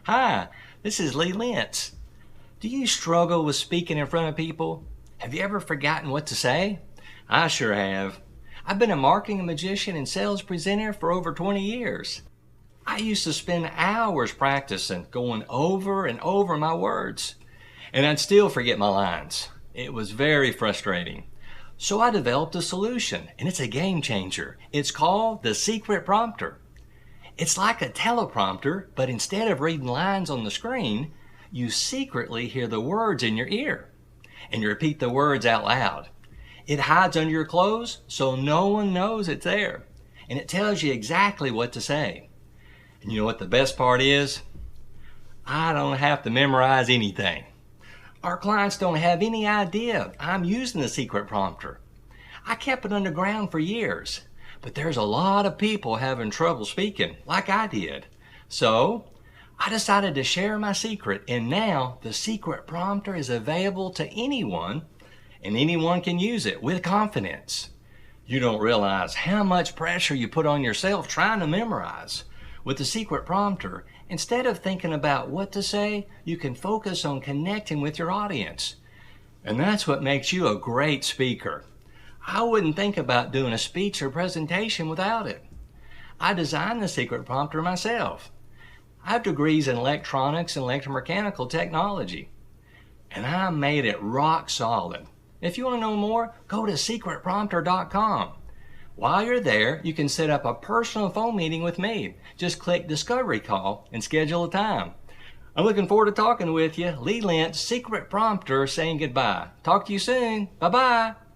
Hi, this is Lentz. Do you struggle with speaking in front of people? Have you ever forgotten what to say? I sure have. I've been a marketing magician and sales presenter for over 20 years. I used to spend hours practicing, going over and over my words, and I'd still forget my lines. It was very frustrating. So I developed a solution, and it's a game changer. It's called the secret prompter. It's like a teleprompter, but instead of reading lines on the screen, you secretly hear the words in your ear, and you repeat the words out loud. It hides under your clothes so no one knows it's there, and it tells you exactly what to say. And you know what the best part is? I don't have to memorize anything. Our clients don't have any idea I'm using the secret prompter. I kept it underground for years, but there's a lot of people having trouble speaking, like I did. So I decided to share my secret, and now the secret prompter is available to anyone, and anyone can use it with confidence. You don't realize how much pressure you put on yourself trying to memorize. With the secret prompter, instead of thinking about what to say, you can focus on connecting with your audience. And that's what makes you a great speaker. I wouldn't think about doing a speech or presentation without it. I designed the secret prompter myself. I have degrees in electronics and electromechanical technology, and I made it rock solid. If you want to know more, go to secretprompter.com. While you're there, you can set up a personal phone meeting with me. Just click Discovery Call and schedule a time. I'm looking forward to talking with you. Lentz, Secret Prompter, saying goodbye. Talk to you soon. Bye-bye.